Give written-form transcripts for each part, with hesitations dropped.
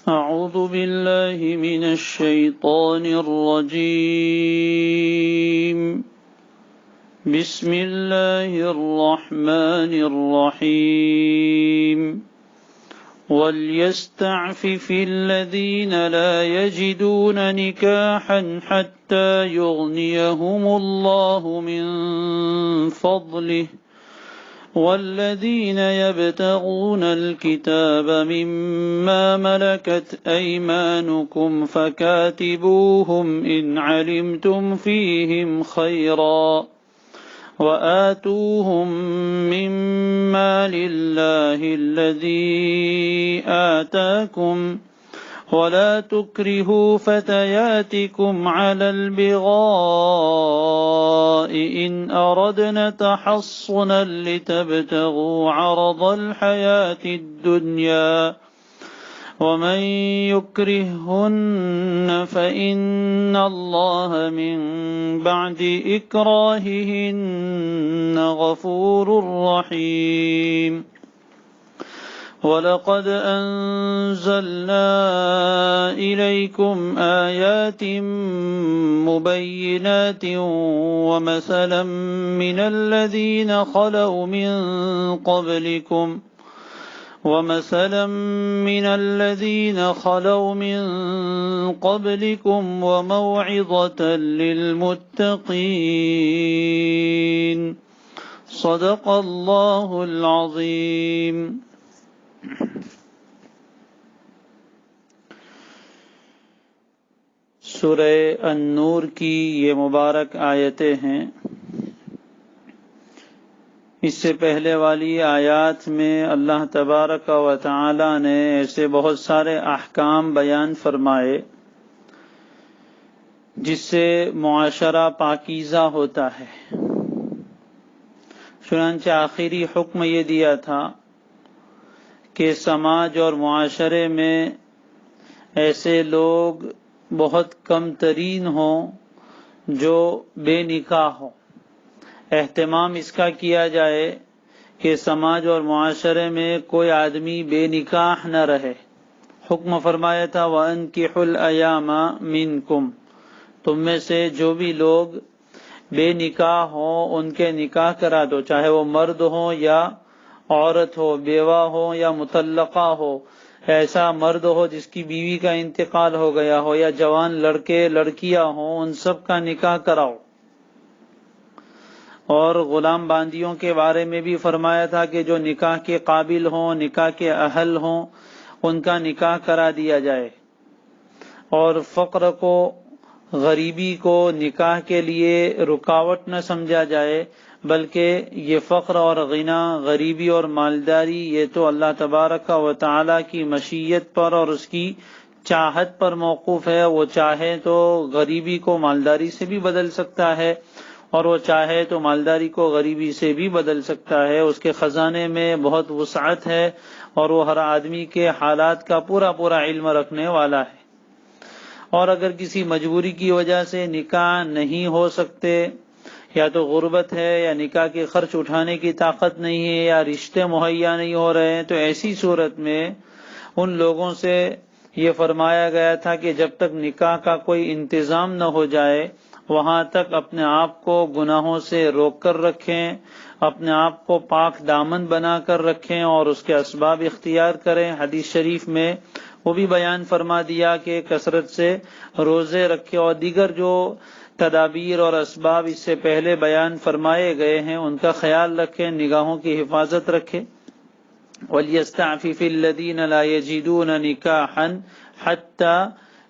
أعوذ بالله من الشيطان الرجيم. بسم الله الرحمن الرحيم. وليستعفف الذين لا يجدون نكاحا حتى يغنيهم الله من فضله والذين يبتغون الكتاب مما ملكت أيمانكم فكاتبوهم إن علمتم فيهم خيرا وآتوهم مما لله الذي آتاكم ولا تكرهوا فتياتكم على البغاء إن أردنا تحصنا لتبتغوا عرض الحياة الدنيا ومن يكرههن فإن الله من بعد إكراههن غفور رحيم. وَلَقَدْ أَنزَلْنَا إِلَيْكُمْ آيَاتٍ مُبَيِّنَاتٍ وَمَثَلًا مِنَ الَّذِينَ خَلَوْا مِن قَبْلِكُمْ وَمَوْعِظَةً لِلْمُتَّقِينَ. صدق اللہ العظیم. سورہ النور کی یہ مبارک آیتیں ہیں. اس سے پہلے والی آیات میں اللہ تبارک و تعالی نے ایسے بہت سارے احکام بیان فرمائے جس سے معاشرہ پاکیزہ ہوتا ہے. چنانچہ آخری حکم یہ دیا تھا کہ سماج اور معاشرے میں ایسے لوگ بہت کم ترین ہوں جو بے نکاح ہوں. اہتمام اس کا کیا جائے کہ سماج اور معاشرے میں کوئی آدمی بے نکاح نہ رہے. حکم فرمایا تھا وَأَنكِحُوا الْأَيَامَ مِنْكُمْ، تم میں سے جو بھی لوگ بے نکاح ہوں ان کے نکاح کرا دو، چاہے وہ مرد ہوں یا عورت ہو، بیوہ ہو یا مطلقہ ہو. ایسا مرد ہو جس کی بیوی کا انتقال ہو گیا ہو یا جوان لڑکے لڑکیاں ہوں، ان سب کا نکاح کراؤ. اور غلام باندیوں کے بارے میں بھی فرمایا تھا کہ جو نکاح کے قابل ہوں، نکاح کے اہل ہوں، ان کا نکاح کرا دیا جائے. اور فقر کو، غریبی کو نکاح کے لیے رکاوٹ نہ سمجھا جائے، بلکہ یہ فقر اور غنا، غریبی اور مالداری، یہ تو اللہ تبارک و تعالی کی مشیت پر اور اس کی چاہت پر موقوف ہے. وہ چاہے تو غریبی کو مالداری سے بھی بدل سکتا ہے اور وہ چاہے تو مالداری کو غریبی سے بھی بدل سکتا ہے. اس کے خزانے میں بہت وسعت ہے اور وہ ہر آدمی کے حالات کا پورا علم رکھنے والا ہے. اور اگر کسی مجبوری کی وجہ سے نکاح نہیں ہو سکتے، یا تو غربت ہے یا نکاح کے خرچ اٹھانے کی طاقت نہیں ہے یا رشتے مہیا نہیں ہو رہے ہیں، تو ایسی صورت میں ان لوگوں سے یہ فرمایا گیا تھا کہ جب تک نکاح کا کوئی انتظام نہ ہو جائے وہاں تک اپنے آپ کو گناہوں سے روک کر رکھیں، اپنے آپ کو پاک دامن بنا کر رکھیں اور اس کے اسباب اختیار کریں. حدیث شریف میں وہ بھی بیان فرما دیا کہ کثرت سے روزے رکھیں اور دیگر جو تدابیر اور اسباب اس سے پہلے بیان فرمائے گئے ہیں ان کا خیال رکھیں، نگاہوں کی حفاظت رکھیں. وَلْيَسْتَعْفِفِ الَّذِينَ لَا يَجِدُونَ نِكَاحًا حَتَّى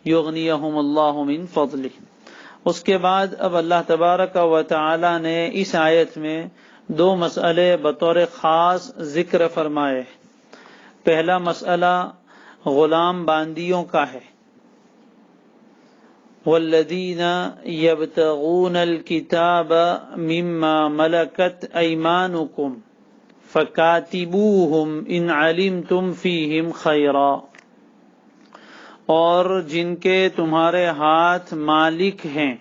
يُغْنِيَهُمُ اللَّهُ مِنْ فَضْلِهِ. اس کے بعد اب اللہ تبارک و تعالی نے اس آیت میں دو مسئلے بطور خاص ذکر فرمائے. پہلا مسئلہ غلام باندیوں کا ہے. والذین یبتغون الکتاب مما ملکت ایمانکم فکاتبوہم ان علمتم فیہم خیرا، اور جن کے تمہارے ہاتھ مالک ہیں،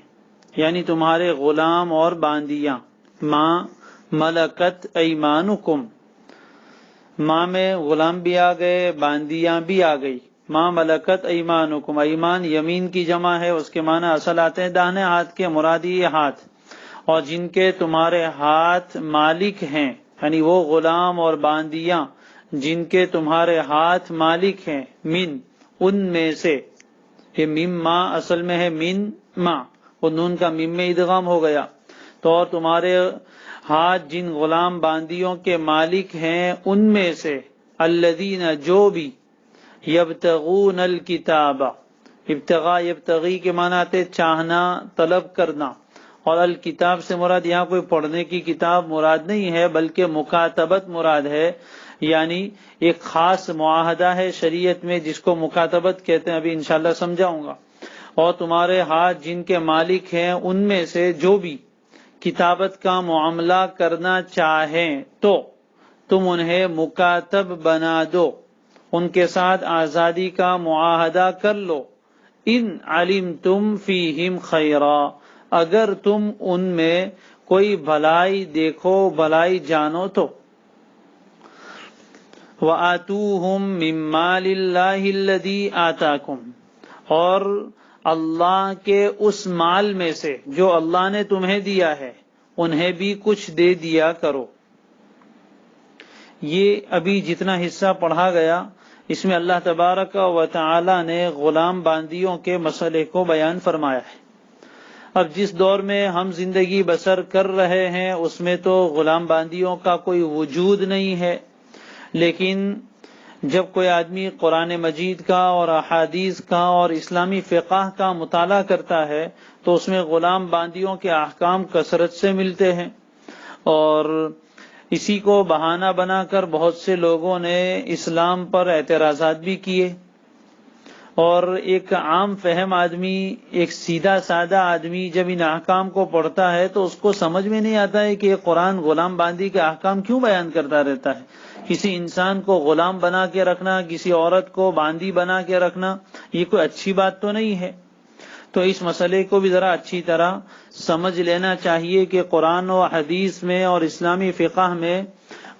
یعنی تمہارے غلام اور باندیاں. ما ملکت ایمانکم، ماں میں غلام بھی آ گئے، باندیاں بھی آ گئی. ما ملکت ایمانکم، ایمان یمین کی جمع ہے، اس کے معنی اصل آتے ہیں داہنے ہاتھ کے، مرادی یہ ہاتھ، اور جن کے تمہارے ہاتھ مالک ہیں، یعنی وہ غلام اور باندیاں جن کے تمہارے ہاتھ مالک ہیں، من ان میں سے، یہ میم ما اصل میں ہے من ما، وہ نون کا میم میں ادغام ہو گیا، تو اور تمہارے ہاتھ جن غلام باندیوں کے مالک ہیں ان میں سے، الذین جو بھی، یبتغون الکتاب، ابتغاء یبتغی کے معنی آتے چاہنا، طلب کرنا، اور الکتاب سے مراد یہاں کوئی پڑھنے کی کتاب مراد نہیں ہے بلکہ مکاتبت مراد ہے، یعنی ایک خاص معاہدہ ہے شریعت میں جس کو مکاتبت کہتے ہیں، ابھی انشاءاللہ سمجھاؤں گا۔ اور تمہارے ہاتھ جن کے مالک ہیں ان میں سے جو بھی کتابت کا معاملہ کرنا چاہیں تو تم انہیں مکاتب بنا دو، ان کے ساتھ آزادی کا معاہدہ کر لو، ان علمتم فیہم خیرا، اگر تم ان میں کوئی بھلائی دیکھو، بھلائی جانو تو، وَآتُوهُم مِّن مَّالِ اللَّهِ الَّذِي آتَاكُمْ، اور اللہ کے اس مال میں سے جو اللہ نے تمہیں دیا ہے انہیں بھی کچھ دے دیا کرو۔ یہ ابھی جتنا حصہ پڑھا گیا اس میں اللہ تبارک و تعالی نے غلام باندیوں کے مسئلے کو بیان فرمایا ہے۔ اب جس دور میں ہم زندگی بسر کر رہے ہیں اس میں تو غلام باندیوں کا کوئی وجود نہیں ہے، لیکن جب کوئی آدمی قرآن مجید کا اور احادیث کا اور اسلامی فقہ کا مطالعہ کرتا ہے تو اس میں غلام باندیوں کے احکام کثرت سے ملتے ہیں، اور اسی کو بہانہ بنا کر بہت سے لوگوں نے اسلام پر اعتراضات بھی کیے، اور ایک عام فہم آدمی، ایک سیدھا سادہ آدمی جب ان احکام کو پڑھتا ہے تو اس کو سمجھ میں نہیں آتا ہے کہ یہ قرآن غلام باندی کے احکام کیوں بیان کرتا رہتا ہے۔ کسی انسان کو غلام بنا کے رکھنا، کسی عورت کو باندی بنا کے رکھنا، یہ کوئی اچھی بات تو نہیں ہے۔ تو اس مسئلے کو بھی ذرا اچھی طرح سمجھ لینا چاہیے کہ قرآن و حدیث میں اور اسلامی فقہ میں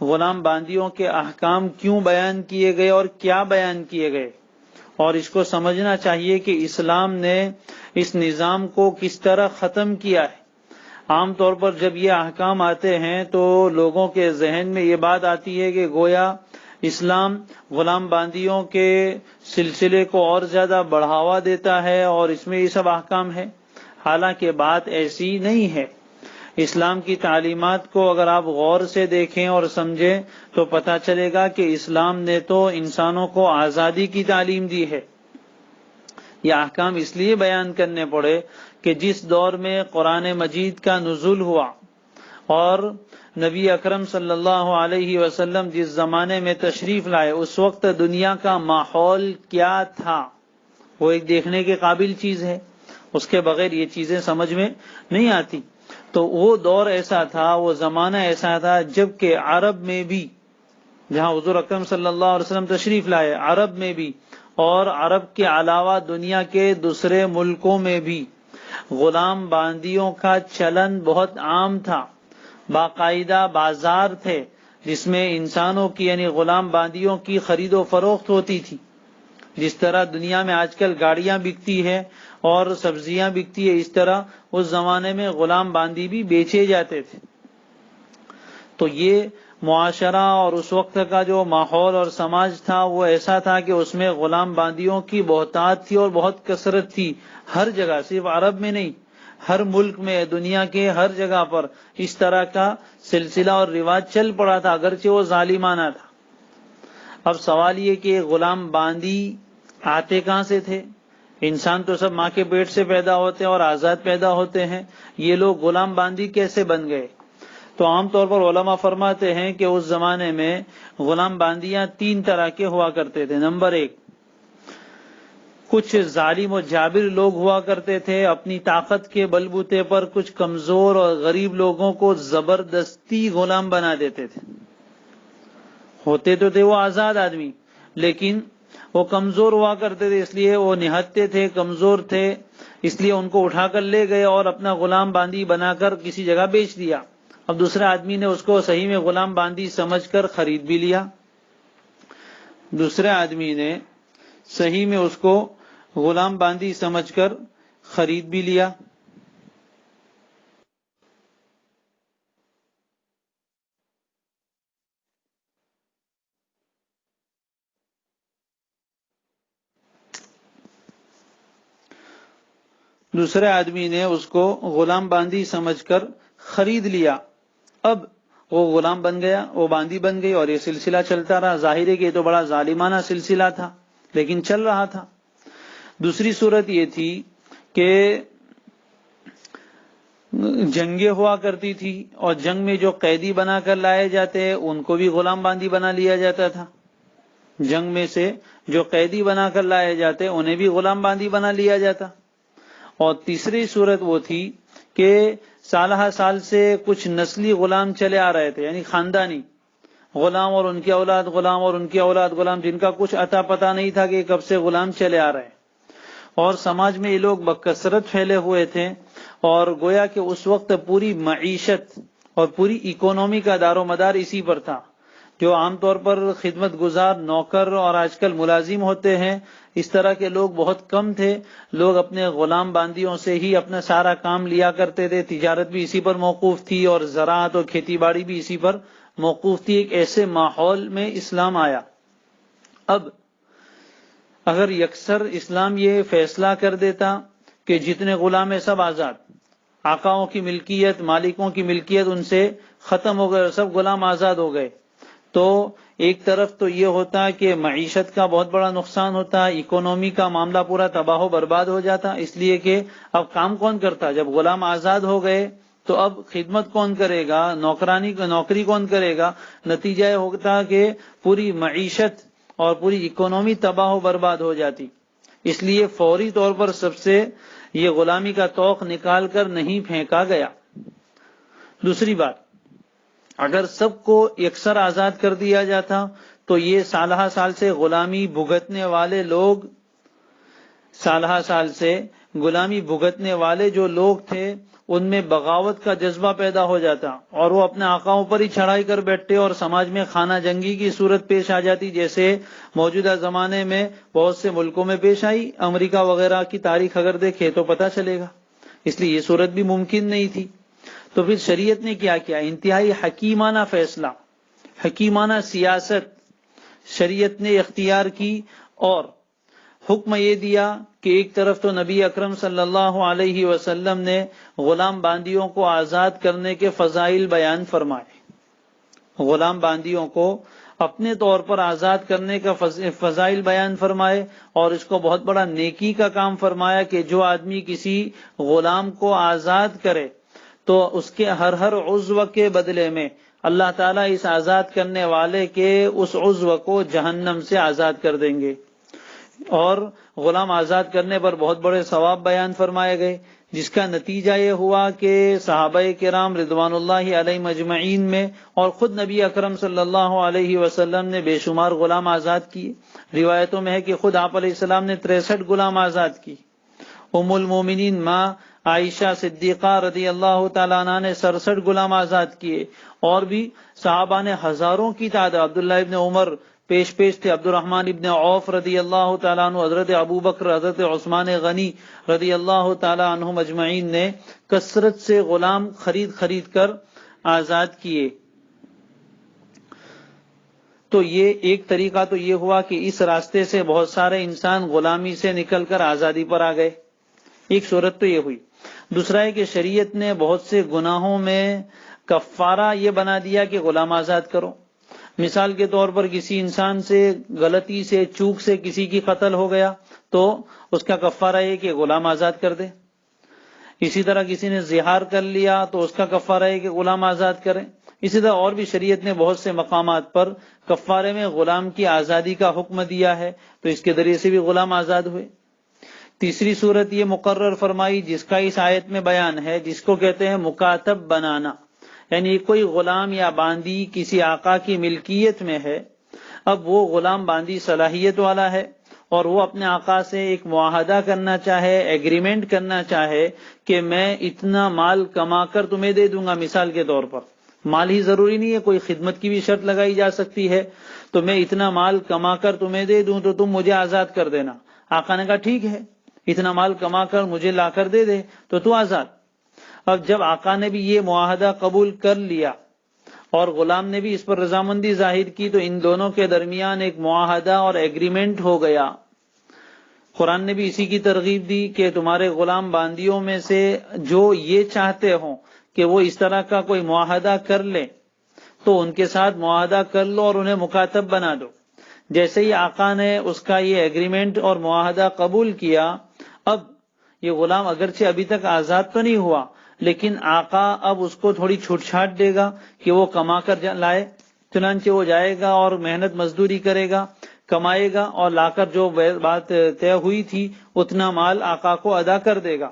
غلام باندیوں کے احکام کیوں بیان کیے گئے اور کیا بیان کیے گئے، اور اس کو سمجھنا چاہیے کہ اسلام نے اس نظام کو کس طرح ختم کیا ہے۔ عام طور پر جب یہ احکام آتے ہیں تو لوگوں کے ذہن میں یہ بات آتی ہے کہ گویا اسلام غلام باندیوں کے سلسلے کو اور زیادہ بڑھاوا دیتا ہے اور اس میں یہ سب احکام ہے، حالانکہ بات ایسی نہیں ہے۔ اسلام کی تعلیمات کو اگر آپ غور سے دیکھیں اور سمجھیں تو پتہ چلے گا کہ اسلام نے تو انسانوں کو آزادی کی تعلیم دی ہے۔ یہ احکام اس لیے بیان کرنے پڑے کہ جس دور میں قرآن مجید کا نزول ہوا اور نبی اکرم صلی اللہ علیہ وسلم جس زمانے میں تشریف لائے اس وقت دنیا کا ماحول کیا تھا وہ ایک دیکھنے کے قابل چیز ہے، اس کے بغیر یہ چیزیں سمجھ میں نہیں آتی۔ تو وہ دور ایسا تھا، وہ زمانہ ایسا تھا جب کہ عرب میں بھی، جہاں حضور اکرم صلی اللہ علیہ وسلم تشریف لائے، عرب میں بھی اور عرب کے علاوہ دنیا کے دوسرے ملکوں میں بھی غلام باندیوں کا چلن بہت عام تھا، باقاعدہ بازار تھے جس میں انسانوں کی یعنی غلام باندیوں کی خرید و فروخت ہوتی تھی۔ جس طرح دنیا میں آج کل گاڑیاں بکتی ہے اور سبزیاں بکتی ہے، اس طرح اس زمانے میں غلام باندی بھی بیچے جاتے تھے۔ تو یہ معاشرہ اور اس وقت کا جو ماحول اور سماج تھا وہ ایسا تھا کہ اس میں غلام باندیوں کی بہتات تھی اور بہت کثرت تھی، ہر جگہ، صرف عرب میں نہیں، ہر ملک میں، دنیا کے ہر جگہ پر اس طرح کا سلسلہ اور رواج چل پڑا تھا، اگرچہ وہ ظالمانہ تھا۔ اب سوال یہ کہ غلام باندی آتے کہاں سے تھے؟ انسان تو سب ماں کے پیٹ سے پیدا ہوتے ہیں اور آزاد پیدا ہوتے ہیں، یہ لوگ غلام باندی کیسے بن گئے؟ تو عام طور پر علماء فرماتے ہیں کہ اس زمانے میں غلام باندیاں تین طرح کے ہوا کرتے تھے۔ نمبر ایک، کچھ ظالم و جابر لوگ ہوا کرتے تھے، اپنی طاقت کے بلبوتے پر کچھ کمزور اور غریب لوگوں کو زبردستی غلام بنا دیتے تھے۔ ہوتے تو تھے وہ آزاد آدمی لیکن وہ کمزور ہوا کرتے تھے، اس لیے وہ نہتے تھے، کمزور تھے، اس لیے ان کو اٹھا کر لے گئے اور اپنا غلام باندی بنا کر کسی جگہ بیچ دیا۔ اب دوسرے آدمی نے اس کو صحیح میں غلام باندی سمجھ کر خرید بھی لیا، دوسرے آدمی نے صحیح میں اس کو غلام باندی سمجھ کر خرید بھی لیا۔ دوسرے آدمی نے اس کو غلام باندی سمجھ کر خرید لیا، اب وہ غلام بن گیا، وہ باندی بن گئی، اور یہ سلسلہ چلتا رہا۔ ظاہر ہے کہ یہ تو بڑا ظالمانہ سلسلہ تھا، لیکن چل رہا تھا۔ دوسری صورت یہ تھی کہ جنگیں ہوا کرتی تھی، اور جنگ میں جو قیدی بنا کر لائے جاتے ان کو بھی غلام باندی بنا لیا جاتا تھا۔ جنگ میں سے جو قیدی بنا کر لائے جاتے انہیں بھی غلام باندی بنا لیا جاتا۔ اور تیسری صورت وہ تھی کہ سالہ سال سے کچھ نسلی غلام چلے آ رہے تھے، یعنی خاندانی غلام اور ان کی اولاد غلام اور ان کی اولاد غلام، جن کا کچھ عطا پتہ نہیں تھا کہ کب سے غلام چلے آ رہے ہیں، اور سماج میں یہ لوگ بکثرت پھیلے ہوئے تھے، اور گویا کہ اس وقت پوری معیشت اور پوری اکانومی کا دار و مدار اسی پر تھا۔ جو عام طور پر خدمت گزار نوکر اور آج کل ملازم ہوتے ہیں، اس طرح کے لوگ بہت کم تھے۔ لوگ اپنے غلام باندیوں سے ہی اپنا سارا کام لیا کرتے تھے، تجارت بھی اسی پر موقوف تھی، اور زراعت اور کھیتی باڑی بھی اسی پر موقوف تھی۔ ایک ایسے ماحول میں اسلام آیا۔ اب اگر یکسر اسلام یہ فیصلہ کر دیتا کہ جتنے غلام ہیں سب آزاد، آقاؤں کی ملکیت مالکوں کی ملکیت ان سے ختم ہو گئے، سب غلام آزاد ہو گئے، تو ایک طرف تو یہ ہوتا کہ معیشت کا بہت بڑا نقصان ہوتا، اکانومی کا معاملہ پورا تباہ و برباد ہو جاتا، اس لیے کہ اب کام کون کرتا؟ جب غلام آزاد ہو گئے تو اب خدمت کون کرے گا، نوکری کون کرے گا؟ نتیجہ یہ ہوتا کہ پوری معیشت اور پوری اکانومی تباہ و برباد ہو جاتی۔ اس لیے فوری طور پر سب سے یہ غلامی کا طوق نکال کر نہیں پھینکا گیا۔ دوسری بات، اگر سب کو یکسر آزاد کر دیا جاتا تو یہ سالہ سال سے غلامی بھگتنے والے لوگ، سالہ سال سے غلامی بھگتنے والے جو لوگ تھے ان میں بغاوت کا جذبہ پیدا ہو جاتا، اور وہ اپنے آقاؤں پر ہی چڑھائی کر بیٹھتے، اور سماج میں خانہ جنگی کی صورت پیش آ جاتی، جیسے موجودہ زمانے میں بہت سے ملکوں میں پیش آئی۔ امریکہ وغیرہ کی تاریخ اگر دیکھے تو پتہ چلے گا۔ اس لیے یہ صورت بھی ممکن نہیں تھی۔ تو پھر شریعت نے کیا کیا؟ انتہائی حکیمانہ فیصلہ، حکیمانہ سیاست شریعت نے اختیار کی، اور حکم یہ دیا کہ ایک طرف تو نبی اکرم صلی اللہ علیہ وسلم نے غلام باندیوں کو آزاد کرنے کے فضائل بیان فرمائے، غلام باندیوں کو اپنے طور پر آزاد کرنے کا فضائل بیان فرمائے، اور اس کو بہت بڑا نیکی کا کام فرمایا کہ جو آدمی کسی غلام کو آزاد کرے تو اس کے ہر عضو کے بدلے میں اللہ تعالیٰ اس آزاد کرنے والے کے اس عضو کو جہنم سے آزاد کر دیں گے۔ اور غلام آزاد کرنے پر بہت بڑے ثواب بیان فرمائے گئے، جس کا نتیجہ یہ ہوا کہ صحابہ کرام رضوان اللہ علیہم اجمعین میں اور خود نبی اکرم صلی اللہ علیہ وسلم نے بے شمار غلام آزاد کیے۔ روایتوں میں ہے کہ خود آپ علیہ السلام نے 63 غلام آزاد کی۔ ام المومنین ماں عائشہ صدیقہ رضی اللہ تعالیٰ عنہ نے 67 غلام آزاد کیے، اور بھی صحابہ نے ہزاروں کی تعداد، عبداللہ ابن عمر پیش تھے، عبد الرحمن ابن عوف رضی اللہ تعالیٰ عنہ، حضرت ابو بکر، حضرت عثمان غنی رضی اللہ تعالیٰ عنہم اجمعین نے کثرت سے غلام خرید کر آزاد کیے۔ تو یہ ایک طریقہ تو یہ ہوا کہ اس راستے سے بہت سارے انسان غلامی سے نکل کر آزادی پر آ گئے، ایک صورت تو یہ ہوئی۔ دوسرا ہے کہ شریعت نے بہت سے گناہوں میں کفارہ یہ بنا دیا کہ غلام آزاد کرو۔ مثال کے طور پر کسی انسان سے غلطی سے چوک سے کسی کی قتل ہو گیا تو اس کا کفارہ یہ کہ غلام آزاد کر دے۔ اسی طرح کسی نے زہار کر لیا تو اس کا کفارہ یہ کہ غلام آزاد کرے۔ اسی طرح اور بھی شریعت نے بہت سے مقامات پر کفارے میں غلام کی آزادی کا حکم دیا ہے، تو اس کے ذریعے سے بھی غلام آزاد ہوئے۔ تیسری صورت یہ مقرر فرمائی جس کا اس آیت میں بیان ہے، جس کو کہتے ہیں مکاتب بنانا، یعنی کوئی غلام یا باندی کسی آقا کی ملکیت میں ہے، اب وہ غلام باندی صلاحیت والا ہے، اور وہ اپنے آقا سے ایک معاہدہ کرنا چاہے، ایگریمنٹ کرنا چاہے کہ میں اتنا مال کما کر تمہیں دے دوں گا، مثال کے طور پر مال ہی ضروری نہیں ہے، کوئی خدمت کی بھی شرط لگائی جا سکتی ہے، تو میں اتنا مال کما کر تمہیں دے دوں تو تم مجھے آزاد کر دینا۔ آقا نے کہا ٹھیک ہے، اتنا مال کما کر مجھے لا کر دے دے تو آزاد۔ اب جب آقا نے بھی یہ معاہدہ قبول کر لیا اور غلام نے بھی اس پر رضامندی ظاہر کی، تو ان دونوں کے درمیان ایک معاہدہ اور ایگریمنٹ ہو گیا۔ قرآن نے بھی اسی کی ترغیب دی کہ تمہارے غلام باندیوں میں سے جو یہ چاہتے ہوں کہ وہ اس طرح کا کوئی معاہدہ کر لے تو ان کے ساتھ معاہدہ کر لو اور انہیں مکاتب بنا دو۔ جیسے ہی آقا نے اس کا یہ ایگریمنٹ اور معاہدہ قبول کیا، اب یہ غلام اگرچہ ابھی تک آزاد تو نہیں ہوا، لیکن آقا اب اس کو تھوڑی چھوٹ چھاٹ دے گا کہ وہ کما کر لائے۔ چنانچہ وہ جائے گا اور محنت مزدوری کرے گا، کمائے گا اور لا کر جو بات طے ہوئی تھی اتنا مال آقا کو ادا کر دے گا،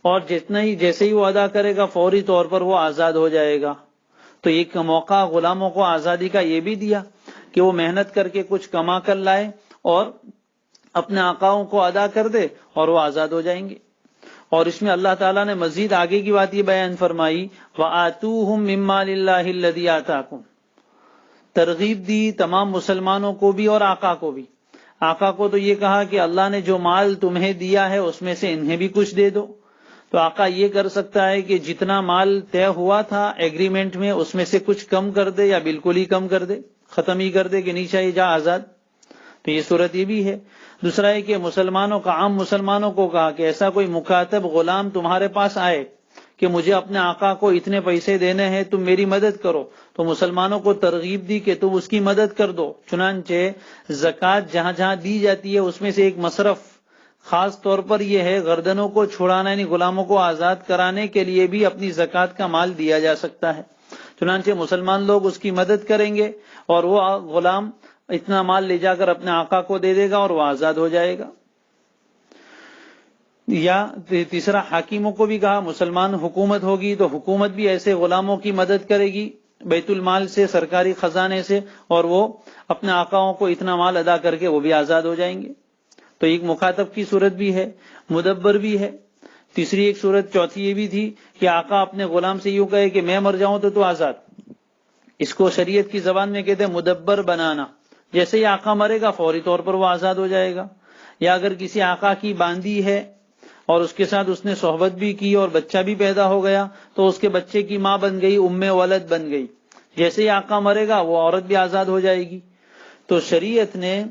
اور جیسے ہی وہ ادا کرے گا فوری طور پر وہ آزاد ہو جائے گا۔ تو ایک موقع غلاموں کو آزادی کا یہ بھی دیا کہ وہ محنت کر کے کچھ کما کر لائے اور اپنے آقاؤں کو ادا کر دے اور وہ آزاد ہو جائیں گے۔ اور اس میں اللہ تعالیٰ نے مزید آگے کی بات یہ بیان فرمائی، وَآتُوهُم مِّمَّا لِلَّهِ الَّذِي آتَاكُمْ، ترغیب دی تمام مسلمانوں کو بھی اور آقا کو بھی۔ آقا کو تو یہ کہا کہ اللہ نے جو مال تمہیں دیا ہے اس میں سے انہیں بھی کچھ دے دو، تو آقا یہ کر سکتا ہے کہ جتنا مال طے ہوا تھا ایگریمنٹ میں اس میں سے کچھ کم کر دے یا بالکل ہی کم کر دے، ختم ہی کر دے کہ نیچا ہی جا آزاد۔ تو یہ صورت یہ بھی ہے۔ دوسرا ہے کہ مسلمانوں کا، عام مسلمانوں کو کہا کہ ایسا کوئی مکاتب غلام تمہارے پاس آئے کہ مجھے اپنے آقا کو اتنے پیسے دینے ہیں، تم میری مدد کرو، تو مسلمانوں کو ترغیب دی کہ تم اس کی مدد کر دو۔ چنانچہ زکوٰۃ جہاں جہاں دی جاتی ہے اس میں سے ایک مصرف خاص طور پر یہ ہے، گردنوں کو چھڑانا یعنی غلاموں کو آزاد کرانے کے لیے بھی اپنی زکوٰۃ کا مال دیا جا سکتا ہے۔ چنانچہ مسلمان لوگ اس کی مدد کریں گے اور وہ غلام اتنا مال لے جا کر اپنے آقا کو دے دے گا اور وہ آزاد ہو جائے گا۔ یا تیسرا، حاکموں کو بھی کہا مسلمان حکومت ہوگی تو حکومت بھی ایسے غلاموں کی مدد کرے گی بیت المال سے، سرکاری خزانے سے، اور وہ اپنے آقاؤں کو اتنا مال ادا کر کے وہ بھی آزاد ہو جائیں گے۔ تو ایک مخاطب کی صورت بھی ہے، مدبر بھی ہے۔ تیسری ایک صورت چوتھی یہ بھی تھی کہ آقا اپنے غلام سے یوں کہے کہ میں مر جاؤں تو آزاد۔ اس کو شریعت کی زبان میں کہتے ہیں مدبر بنانا۔ جیسے ہی آقا مرے گا فوری طور پر وہ آزاد ہو جائے گا۔ یا اگر کسی آقا کی باندی ہے اور اس کے ساتھ اس نے صحبت بھی کی اور بچہ بھی پیدا ہو گیا تو اس کے بچے کی ماں بن گئی، ام ولد بن گئی۔ جیسے ہی آقا مرے گا وہ عورت بھی آزاد ہو جائے گی۔ تو شریعت نے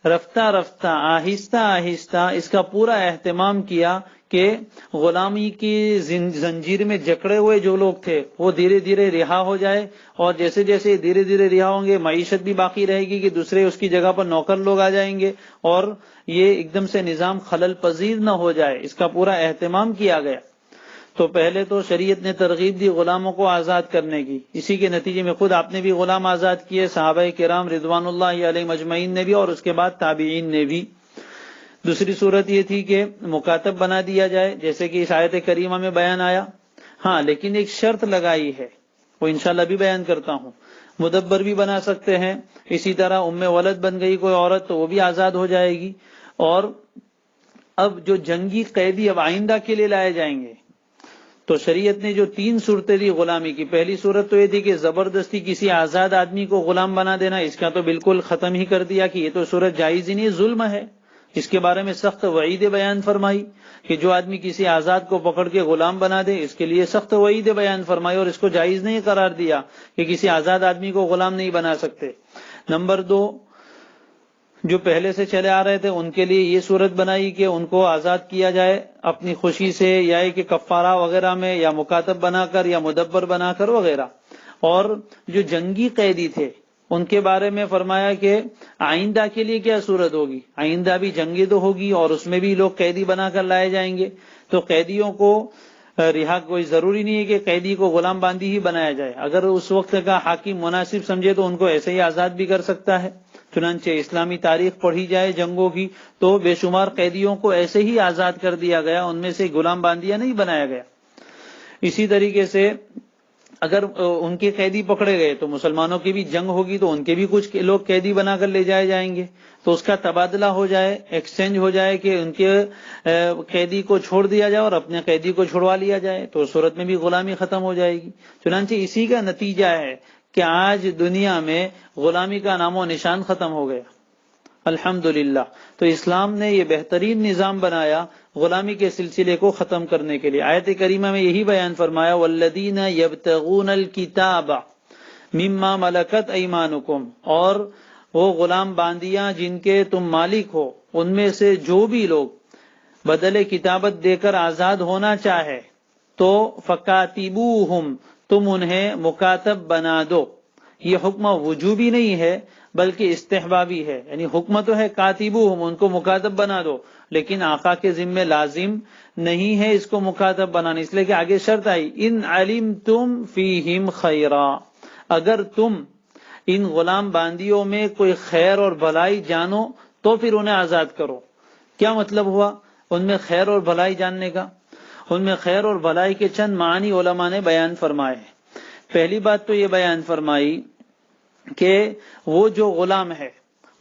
رفتہ رفتہ، آہستہ آہستہ اس کا پورا اہتمام کیا کہ غلامی کی زنجیر میں جکڑے ہوئے جو لوگ تھے وہ دھیرے دھیرے رہا ہو جائے، اور جیسے جیسے دھیرے دھیرے رہا ہوں گے معیشت بھی باقی رہے گی کہ دوسرے اس کی جگہ پر نوکر لوگ آ جائیں گے اور یہ ایک دم سے نظام خلل پذیر نہ ہو جائے، اس کا پورا اہتمام کیا گیا۔ تو پہلے تو شریعت نے ترغیب دی غلاموں کو آزاد کرنے کی، اسی کے نتیجے میں خود آپ نے بھی غلام آزاد کیے، صحابہ کرام رضوان اللہ علیہم اجمعین نے بھی، اور اس کے بعد تابعین نے بھی۔ دوسری صورت یہ تھی کہ مکاتب بنا دیا جائے، جیسے کہ اس آیت کریمہ میں بیان آیا۔ ہاں لیکن ایک شرط لگائی ہے، وہ انشاءاللہ بھی بیان کرتا ہوں۔ مدبر بھی بنا سکتے ہیں، اسی طرح ام ولد بن گئی کوئی عورت تو وہ بھی آزاد ہو جائے گی۔ اور اب جو جنگی قیدی اب آئندہ کے لیے لائے جائیں گے، تو شریعت نے جو 3 صورتیں دی غلامی کی، پہلی صورت تو یہ تھی کہ زبردستی کسی آزاد آدمی کو غلام بنا دینا، اس کا تو بالکل ختم ہی کر دیا کہ یہ تو صورت جائز ہی نہیں، ظلم ہے۔ اس کے بارے میں سخت وعید بیان فرمائی کہ جو آدمی کسی آزاد کو پکڑ کے غلام بنا دے اس کے لیے سخت وعید بیان فرمائی، اور اس کو جائز نہیں قرار دیا کہ کسی آزاد آدمی کو غلام نہیں بنا سکتے۔ نمبر 2، جو پہلے سے چلے آ رہے تھے ان کے لیے یہ صورت بنائی کہ ان کو آزاد کیا جائے اپنی خوشی سے، یا کہ کفارہ وغیرہ میں، یا مکاتب بنا کر، یا مدبر بنا کر وغیرہ۔ اور جو جنگی قیدی تھے ان کے بارے میں فرمایا کہ آئندہ کے لیے کیا صورت ہوگی، آئندہ بھی جنگی تو ہوگی اور اس میں بھی لوگ قیدی بنا کر لائے جائیں گے، تو قیدیوں کو رہا، کوئی ضروری نہیں ہے کہ قیدی کو غلام باندی ہی بنایا جائے، اگر اس وقت کا حاکم مناسب سمجھے تو ان کو ایسے ہی آزاد بھی کر سکتا ہے۔ چنانچہ اسلامی تاریخ پڑھی جائے جنگوں کی تو بے شمار قیدیوں کو ایسے ہی آزاد کر دیا گیا، ان میں سے غلام باندیا نہیں بنایا گیا۔ اسی طریقے سے اگر ان کے قیدی پکڑے گئے تو مسلمانوں کی بھی جنگ ہوگی تو ان کے بھی کچھ لوگ قیدی بنا کر لے جائے جائیں گے، تو اس کا تبادلہ ہو جائے، ایکسچینج ہو جائے کہ ان کے قیدی کو چھوڑ دیا جائے اور اپنے قیدی کو چھڑوا لیا جائے، تو اس صورت میں بھی غلامی ختم ہو جائے گی۔ چنانچہ اسی کا نتیجہ ہے کہ آج دنیا میں غلامی کا نام و نشان ختم ہو گیا، الحمدللہ۔ تو اسلام نے یہ بہترین نظام بنایا غلامی کے سلسلے کو ختم کرنے کے لیے۔ آیت کریمہ میں یہی بیان فرمایا والذین یبتغون الکتاب مما ملکت ایمانکم، اور وہ غلام باندیاں جن کے تم مالک ہو ان میں سے جو بھی لوگ بدل کتابت دے کر آزاد ہونا چاہے تو فکاتبوہم، تم انہیں مکاتب بنا دو۔ یہ حکم وجوبی نہیں ہے بلکہ استحبابی ہے، یعنی حکم تو ہے کاتبوہم، ان کو مکاتب بنا دو، لیکن آقا کے ذمہ لازم نہیں ہے اس کو مکاتب بنانا، اس لیے کہ آگے شرط آئی ان علمتم فیہم خیرا، اگر تم ان غلام باندیوں میں کوئی خیر اور بھلائی جانو تو پھر انہیں آزاد کرو۔ کیا مطلب ہوا ان میں خیر اور بھلائی جاننے کا؟ ان میں خیر اور بھلائی کے چند معنی علماء نے بیان فرمائے۔ پہلی بات تو یہ بیان فرمائی کہ وہ جو غلام ہے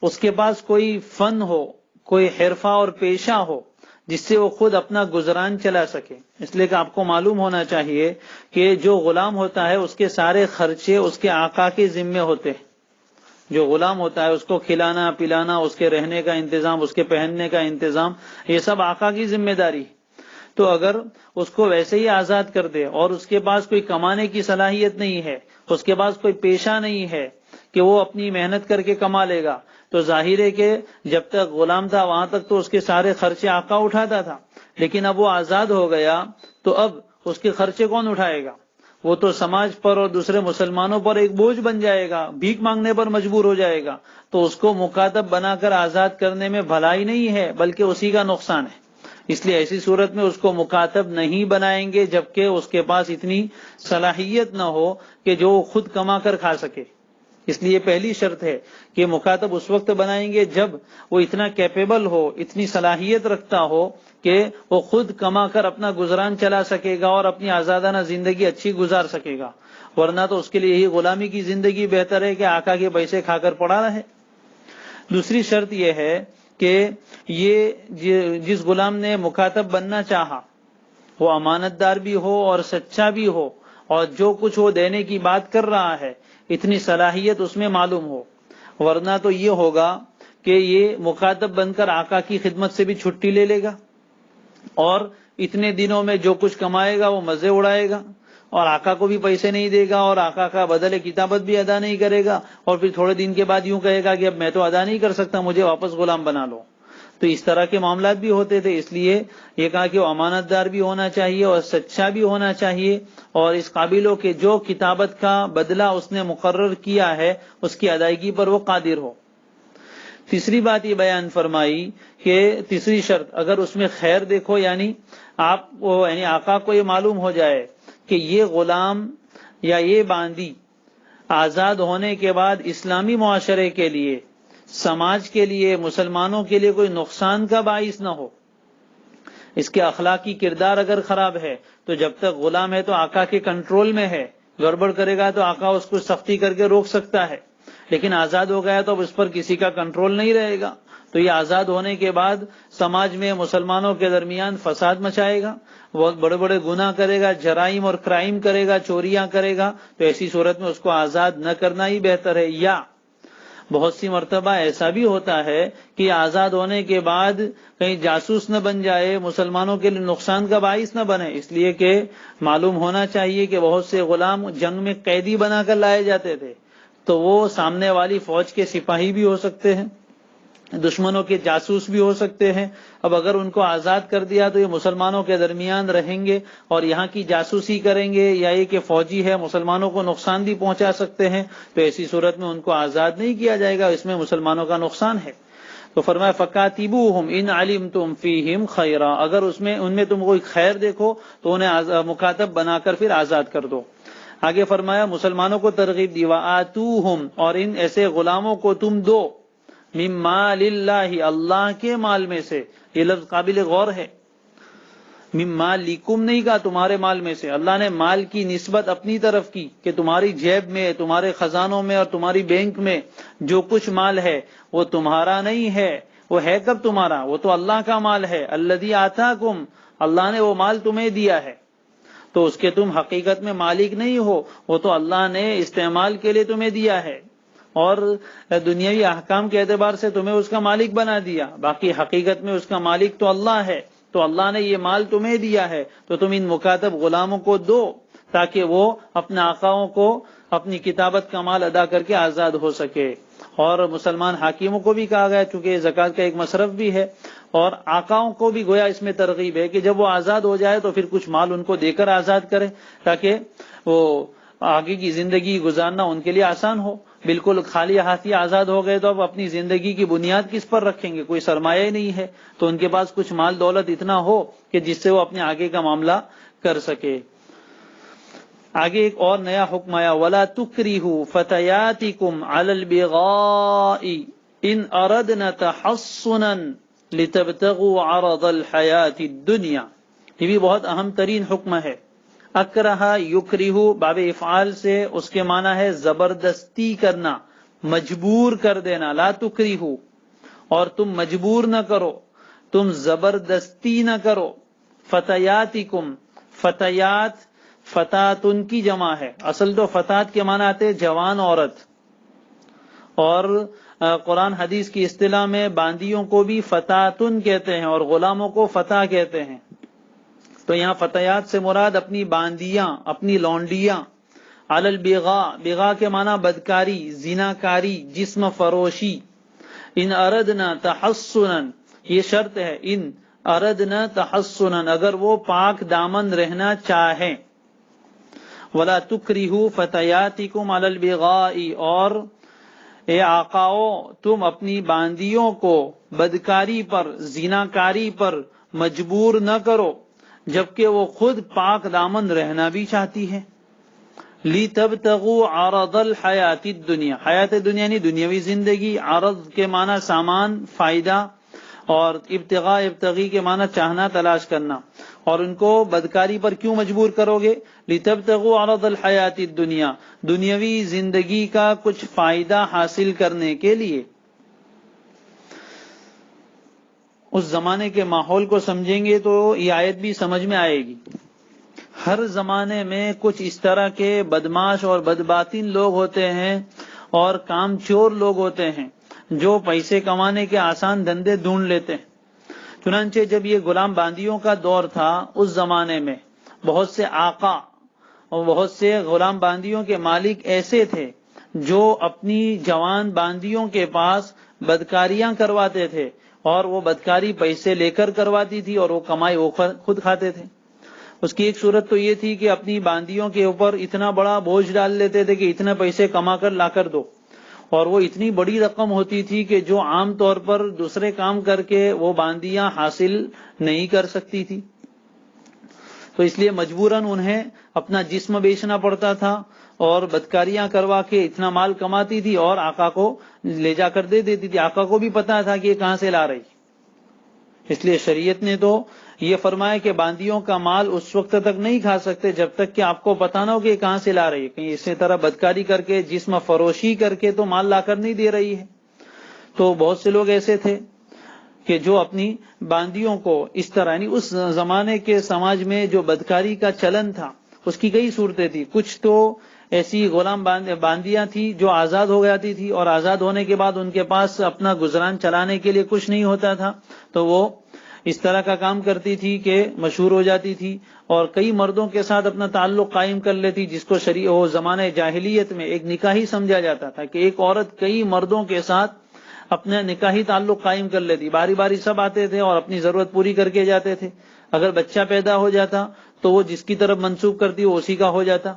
اس کے پاس کوئی فن ہو، کوئی حرفہ اور پیشہ ہو جس سے وہ خود اپنا گزران چلا سکے، اس لیے کہ آپ کو معلوم ہونا چاہیے کہ جو غلام ہوتا ہے اس کے سارے خرچے اس کے آقا کے ذمے ہوتے ہیں۔ جو غلام ہوتا ہے اس کو کھلانا پلانا، اس کے رہنے کا انتظام، اس کے پہننے کا انتظام، یہ سب آقا کی ذمہ داری۔ تو اگر اس کو ویسے ہی آزاد کر دے اور اس کے پاس کوئی کمانے کی صلاحیت نہیں ہے، اس کے پاس کوئی پیشہ نہیں ہے کہ وہ اپنی محنت کر کے کما لے گا، تو ظاہر ہے کہ جب تک غلام تھا وہاں تک تو اس کے سارے خرچے آقا اٹھاتا تھا، لیکن اب وہ آزاد ہو گیا تو اب اس کے خرچے کون اٹھائے گا؟ وہ تو سماج پر اور دوسرے مسلمانوں پر ایک بوجھ بن جائے گا، بھیک مانگنے پر مجبور ہو جائے گا۔ تو اس کو مکاتب بنا کر آزاد کرنے میں بھلائی نہیں ہے بلکہ اسی کا نقصان ہے، اس لیے ایسی صورت میں اس کو مکاتب نہیں بنائیں گے جبکہ اس کے پاس اتنی صلاحیت نہ ہو کہ جو خود کما کر کھا سکے۔ اس لیے پہلی شرط ہے کہ مکاتب اس وقت بنائیں گے جب وہ اتنا کیپیبل ہو، اتنی صلاحیت رکھتا ہو کہ وہ خود کما کر اپنا گزران چلا سکے گا اور اپنی آزادانہ زندگی اچھی گزار سکے گا، ورنہ تو اس کے لیے یہی غلامی کی زندگی بہتر ہے کہ آقا کے پیسے کھا کر پڑا رہے۔ دوسری شرط یہ ہے کہ یہ جس غلام نے مکاتب بننا چاہا وہ امانت دار بھی ہو اور سچا بھی ہو، اور جو کچھ وہ دینے کی بات کر رہا ہے اتنی صلاحیت اس میں معلوم ہو، ورنہ تو یہ ہوگا کہ یہ مکاتب بن کر آقا کی خدمت سے بھی چھٹی لے لے گا اور اتنے دنوں میں جو کچھ کمائے گا وہ مزے اڑائے گا اور آقا کو بھی پیسے نہیں دے گا اور آقا کا بدل کتابت بھی ادا نہیں کرے گا، اور پھر تھوڑے دن کے بعد یوں کہے گا کہ اب میں تو ادا نہیں کر سکتا، مجھے واپس غلام بنا لو۔ تو اس طرح کے معاملات بھی ہوتے تھے، اس لیے یہ کہا کہ وہ امانت دار بھی ہونا چاہیے اور سچا بھی ہونا چاہیے، اور اس قابل ہو کہ جو کتابت کا بدلہ اس نے مقرر کیا ہے اس کی ادائیگی پر وہ قادر ہو۔ تیسری بات یہ بیان فرمائی کہ تیسری شرط اگر اس میں خیر دیکھو، یعنی آقا کو یہ معلوم ہو جائے کہ یہ غلام یا یہ باندی آزاد ہونے کے بعد اسلامی معاشرے کے لیے، سماج کے لیے، مسلمانوں کے لیے کوئی نقصان کا باعث نہ ہو، اس کے اخلاقی کردار اگر خراب ہے تو جب تک غلام ہے تو آقا کے کنٹرول میں ہے، گڑبڑ کرے گا تو آقا اس کو سختی کر کے روک سکتا ہے، لیکن آزاد ہو گیا تو اب اس پر کسی کا کنٹرول نہیں رہے گا، تو یہ آزاد ہونے کے بعد سماج میں مسلمانوں کے درمیان فساد مچائے گا، بہت بڑے بڑے گناہ کرے گا، جرائم اور کرائم کرے گا، چوریاں کرے گا، تو ایسی صورت میں اس کو آزاد نہ کرنا ہی بہتر ہے۔ یا بہت سی مرتبہ ایسا بھی ہوتا ہے کہ آزاد ہونے کے بعد کہیں جاسوس نہ بن جائے، مسلمانوں کے لیے نقصان کا باعث نہ بنے، اس لیے کہ معلوم ہونا چاہیے کہ بہت سے غلام جنگ میں قیدی بنا کر لائے جاتے تھے، تو وہ سامنے والی فوج کے سپاہی بھی ہو سکتے ہیں، دشمنوں کے جاسوس بھی ہو سکتے ہیں۔ اب اگر ان کو آزاد کر دیا تو یہ مسلمانوں کے درمیان رہیں گے اور یہاں کی جاسوسی کریں گے، یا یہ کہ فوجی ہے مسلمانوں کو نقصان بھی پہنچا سکتے ہیں، تو ایسی صورت میں ان کو آزاد نہیں کیا جائے گا، اس میں مسلمانوں کا نقصان ہے۔ تو فرمایا فَكَاتِبُوهُمْ إِنْ عَلِمْتُمْ فِيهِمْ خَيْرًا، اگر ان میں تم کوئی خیر دیکھو تو انہیں مکاتب بنا کر پھر آزاد کر دو۔ آگے فرمایا مسلمانوں کو ترغیب دی وَآتُوهُمْ، اور ان ایسے غلاموں کو تم دو، مِن مَالِ اللَّهِ، اللہ کے مال میں سے، یہ لفظ قابل غور ہے۔ مالکم نہیں کہا تمہارے مال میں سے، اللہ نے مال کی نسبت اپنی طرف کی کہ تمہاری جیب میں، تمہارے خزانوں میں اور تمہاری بینک میں جو کچھ مال ہے وہ تمہارا نہیں ہے، وہ ہے کب تمہارا؟ وہ تو اللہ کا مال ہے، الذی آتاکم، اللہ نے وہ مال تمہیں دیا ہے، تو اس کے تم حقیقت میں مالک نہیں ہو، وہ تو اللہ نے استعمال کے لیے تمہیں دیا ہے، اور دنیاوی احکام کے اعتبار سے تمہیں اس کا مالک بنا دیا، باقی حقیقت میں اس کا مالک تو اللہ ہے، تو اللہ نے یہ مال تمہیں دیا ہے، تو تم ان مکاتب غلاموں کو دو تاکہ وہ اپنے آقاؤں کو اپنی کتابت کا مال ادا کر کے آزاد ہو سکے۔ اور مسلمان حاکموں کو بھی کہا گیا، چونکہ زکوٰۃ کا ایک مصرف بھی ہے، اور آقاؤں کو بھی گویا اس میں ترغیب ہے کہ جب وہ آزاد ہو جائے تو پھر کچھ مال ان کو دے کر آزاد کرے تاکہ وہ آگے کی زندگی گزارنا ان کے لیے آسان ہو۔ بالکل خالی ہاتھی آزاد ہو گئے تو اب اپنی زندگی کی بنیاد کس پر رکھیں گے؟ کوئی سرمایہ ہی نہیں ہے، تو ان کے پاس کچھ مال دولت اتنا ہو کہ جس سے وہ اپنے آگے کا معاملہ کر سکے۔ آگے ایک اور نیا حکم آیا، وَلَا تُكْرِهُ فَتَيَاتِكُمْ عَلَى الْبِغَاءِ إِنْ أَرَدْنَ تَحَصُّنًا لِتَبْتَغُوا عَرَضَ الْحَيَاةِ الدُّنْيَا۔ یہ بھی بہت اہم ترین حکم ہے۔ اکرہ یکرہ باب افعال سے اس کے معنی ہے زبردستی کرنا، مجبور کر دینا، لا تکرہو، اور تم مجبور نہ کرو، تم زبردستی نہ کرو، فتیاتکم، فتیات فتاتن کی جمع ہے، اصل تو فتات کے معنی آتے جوان عورت، اور قرآن حدیث کی اصطلاح میں باندیوں کو بھی فتاتن کہتے ہیں اور غلاموں کو فتح کہتے ہیں، تو یہاں فتیات سے مراد اپنی باندیاں، اپنی لونڈیاں، علی البغاء، بغاء کے معنی بدکاری، زناکاری، جسم فروشی، ان اردنا تحصنا، یہ شرط ہے، ان اردنا تحصنا، اگر وہ پاک دامن رہنا چاہیں، ولا تکرہوا فتیاتکم علی البغاء، اور اے آقاؤ تم اپنی باندیوں کو بدکاری پر، زناکاری پر مجبور نہ کرو جبکہ وہ خود پاک دامن رہنا بھی چاہتی ہے۔ لِتَبْتَغُوا عَرَضَ الْحَيَاةِ الدُّنْيَا، حیات دنیا نہیں دنیاوی زندگی، عرض کے معنی سامان، فائدہ، اور ابتغاء ابتغی کے معنی چاہنا، تلاش کرنا، اور ان کو بدکاری پر کیوں مجبور کرو گے؟ لِتَبْتَغُوا عَرَضَ الْحَيَاةِ الدُّنْيَا، دنیاوی زندگی کا کچھ فائدہ حاصل کرنے کے لیے۔ اس زمانے کے ماحول کو سمجھیں گے تو یہ آیت بھی سمجھ میں آئے گی۔ ہر زمانے میں کچھ اس طرح کے بدماش اور بدباطن لوگ ہوتے ہیں اور کام چور لوگ ہوتے ہیں جو پیسے کمانے کے آسان دھندے ڈھونڈ لیتے ہیں۔ چنانچہ جب یہ غلام باندیوں کا دور تھا، اس زمانے میں بہت سے آقا اور بہت سے غلام باندیوں کے مالک ایسے تھے جو اپنی جوان باندیوں کے پاس بدکاریاں کرواتے تھے، اور وہ بدکاری پیسے لے کر کرواتی تھی اور وہ کمائی وہ خود کھاتے تھے۔ اس کی ایک صورت تو یہ تھی کہ اپنی باندیوں کے اوپر اتنا بڑا بوجھ ڈال لیتے تھے کہ اتنے پیسے کما کر لا کر دو، اور وہ اتنی بڑی رقم ہوتی تھی کہ جو عام طور پر دوسرے کام کر کے وہ باندیاں حاصل نہیں کر سکتی تھی، تو اس لیے مجبوراً انہیں اپنا جسم بیچنا پڑتا تھا اور بدکاریاں کروا کے اتنا مال کماتی تھی اور آقا کو لے جا کر دے دیتی تھی۔ آقا کو بھی پتا تھا کہ یہ کہاں سے لا رہی، اس لیے شریعت نے تو یہ فرمایا کہ باندیوں کا مال اس وقت تک نہیں کھا سکتے جب تک کہ آپ کو پتا نہ ہو کہ یہ کہاں سے لا رہی ہے، کہیں اسی طرح بدکاری کر کے، جسم فروشی کر کے تو مال لا کر نہیں دے رہی ہے۔ تو بہت سے لوگ ایسے تھے کہ جو اپنی باندیوں کو اس طرح، یعنی اس زمانے کے سماج میں جو بدکاری کا چلن تھا اس کی کئی صورتیں تھی۔ کچھ تو ایسی غلام باندیاں تھی جو آزاد ہو جاتی تھی اور آزاد ہونے کے بعد ان کے پاس اپنا گزران چلانے کے لیے کچھ نہیں ہوتا تھا، تو وہ اس طرح کا کام کرتی تھی کہ مشہور ہو جاتی تھی اور کئی مردوں کے ساتھ اپنا تعلق قائم کر لیتی، جس کو وہ زمانہ جاہلیت میں ایک نکاحی سمجھا جاتا تھا کہ ایک عورت کئی مردوں کے ساتھ اپنا نکاحی تعلق قائم کر لیتی، باری باری سب آتے تھے اور اپنی ضرورت پوری کر کے جاتے تھے۔ اگر بچہ پیدا ہو جاتا تو وہ جس کی طرف منسوب کرتی وہ اسی کا ہو جاتا۔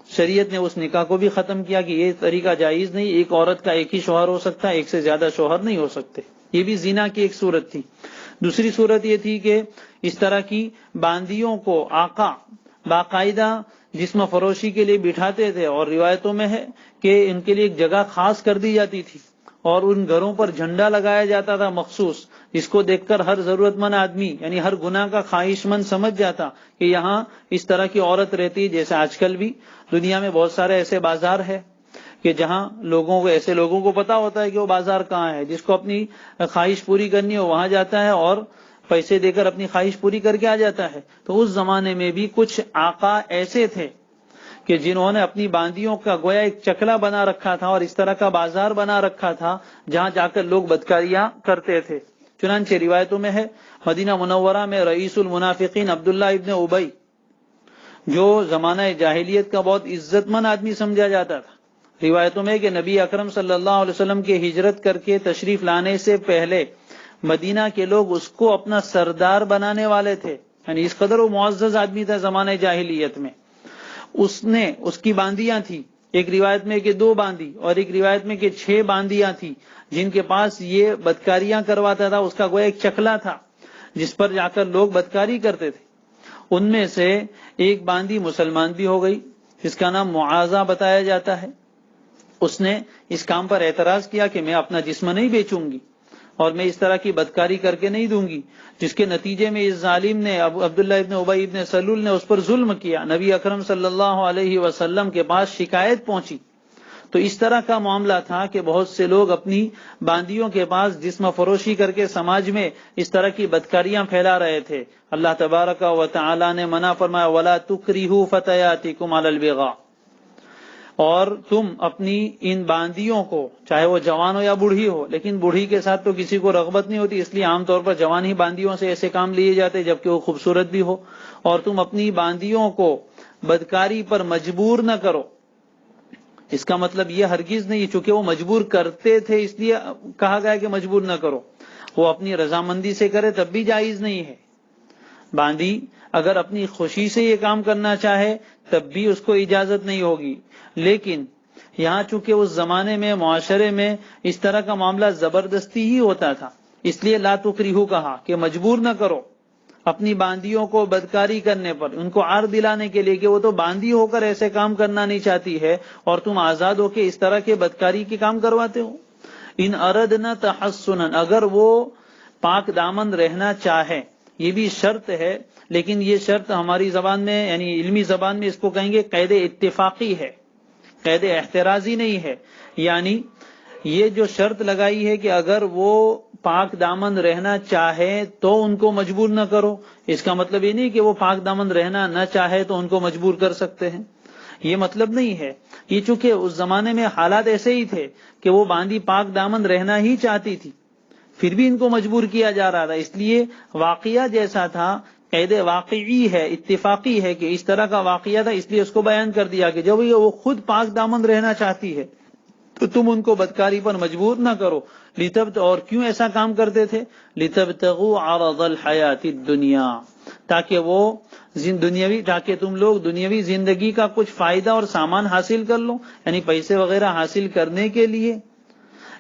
شریعت نے اس نکاح کو بھی ختم کیا کہ یہ طریقہ جائز نہیں، ایک عورت کا ایک ہی شوہر ہو سکتا ہے، ایک سے زیادہ شوہر نہیں ہو سکتے۔ یہ بھی زنا کی ایک صورت تھی۔ دوسری صورت یہ تھی کہ اس طرح کی باندیوں کو آقا باقاعدہ جسم فروشی کے لیے بٹھاتے تھے، اور روایتوں میں ہے کہ ان کے لیے ایک جگہ خاص کر دی جاتی تھی اور ان گھروں پر جھنڈا لگایا جاتا تھا مخصوص، اس کو دیکھ کر ہر ضرورت مند آدمی یعنی ہر گناہ کا خواہش مند سمجھ جاتا کہ یہاں اس طرح کی عورت رہتی ہے. جیسے آج کل بھی دنیا میں بہت سارے ایسے بازار ہے کہ جہاں ایسے لوگوں کو پتا ہوتا ہے کہ وہ بازار کہاں ہے. جس کو اپنی خواہش پوری کرنی ہو وہاں جاتا ہے اور پیسے دے کر اپنی خواہش پوری کر کے آ جاتا ہے. تو اس زمانے میں بھی کچھ آقا ایسے تھے کہ جنہوں نے اپنی باندیوں کا گویا ایک چکلا بنا رکھا تھا اور اس طرح کا بازار بنا رکھا تھا جہاں جا کر لوگ بدکاریاں کرتے تھے. چنانچہ روایتوں میں ہے مدینہ منورہ میں رئیس المنافقین عبداللہ ابن ابی جو زمانہ جاہلیت کا بہت عزت مند آدمی سمجھا جاتا تھا. روایتوں میں کہ نبی اکرم صلی اللہ علیہ وسلم کے ہجرت کر کے تشریف لانے سے پہلے مدینہ کے لوگ اس کو اپنا سردار بنانے والے تھے. یعنی اس قدر وہ معزز آدمی تھا زمانہ جاہلیت میں. اس کی باندیاں تھی، ایک روایت میں کہ 2 باندی اور ایک روایت میں کہ 6 باندیاں تھی جن کے پاس یہ بدکاریاں کرواتا تھا. اس کا گویا ایک چکلا تھا جس پر جا کر لوگ بدکاری کرتے تھے. ان میں سے ایک باندی مسلمان بھی ہو گئی جس کا نام معاذہ بتایا جاتا ہے. اس نے اس کام پر اعتراض کیا کہ میں اپنا جسم نہیں بیچوں گی اور میں اس طرح کی بدکاری کر کے نہیں دوں گی، جس کے نتیجے میں اس ظالم نے عبداللہ ابن ابی ابن سلول نے اس پر ظلم کیا. نبی اکرم صلی اللہ علیہ وسلم کے پاس شکایت پہنچی. تو اس طرح کا معاملہ تھا کہ بہت سے لوگ اپنی باندیوں کے پاس جسم فروشی کر کے سماج میں اس طرح کی بدکاریاں پھیلا رہے تھے. اللہ تبارک و تعالی نے منع فرمایا وَلَا تُكْرِهُوا فَتَيَاتِكُمْ عَلَى الْبِغَاءِ، اور تم اپنی ان باندیوں کو، چاہے وہ جوان ہو یا بوڑھی ہو، لیکن بوڑھی کے ساتھ تو کسی کو رغبت نہیں ہوتی، اس لیے عام طور پر جوان ہی باندیوں سے ایسے کام لیے جاتے جبکہ وہ خوبصورت بھی ہو. اور تم اپنی باندیوں کو بدکاری پر مجبور نہ کرو. اس کا مطلب یہ ہرگز نہیں چونکہ وہ مجبور کرتے تھے اس لیے کہا گیا کہ مجبور نہ کرو. وہ اپنی رضامندی سے کرے تب بھی جائز نہیں ہے. باندی اگر اپنی خوشی سے یہ کام کرنا چاہے تب بھی اس کو اجازت نہیں ہوگی. لیکن یہاں چونکہ اس زمانے میں معاشرے میں اس طرح کا معاملہ زبردستی ہی ہوتا تھا اس لیے لا تکریہو کہا کہ مجبور نہ کرو اپنی باندیوں کو بدکاری کرنے پر، ان کو عار دلانے کے لیے کہ وہ تو باندی ہو کر ایسے کام کرنا نہیں چاہتی ہے اور تم آزاد ہو کے اس طرح کے بدکاری کے کام کرواتے ہو. ان اردنا تحسنا، اگر وہ پاک دامن رہنا چاہے، یہ بھی شرط ہے لیکن یہ شرط ہماری زبان میں یعنی علمی زبان میں اس کو کہیں گے قید اتفاقی ہے، قید احترازی نہیں ہے. یعنی یہ جو شرط لگائی ہے کہ اگر وہ پاک دامن رہنا چاہے تو ان کو مجبور نہ کرو، اس کا مطلب یہ نہیں کہ وہ پاک دامن رہنا نہ چاہے تو ان کو مجبور کر سکتے ہیں، یہ مطلب نہیں ہے. یہ چونکہ اس زمانے میں حالات ایسے ہی تھے کہ وہ باندی پاک دامن رہنا ہی چاہتی تھی پھر بھی ان کو مجبور کیا جا رہا تھا، اس لیے واقعہ جیسا تھا قید واقعی ہے، اتفاقی ہے کہ اس طرح کا واقعہ تھا، اس لیے اس کو بیان کر دیا کہ جب وہ خود پاک دامن رہنا چاہتی ہے تو تم ان کو بدکاری پر مجبور نہ کرو. اور کیوں ایسا کام کرتے تھے؟ لِتَبْتَغُوا عَرَضَ الْحَيَاةِ الدُّنْيَا، تاکہ تم لوگ دنیاوی زندگی کا کچھ فائدہ اور سامان حاصل کر لو، یعنی پیسے وغیرہ حاصل کرنے کے لیے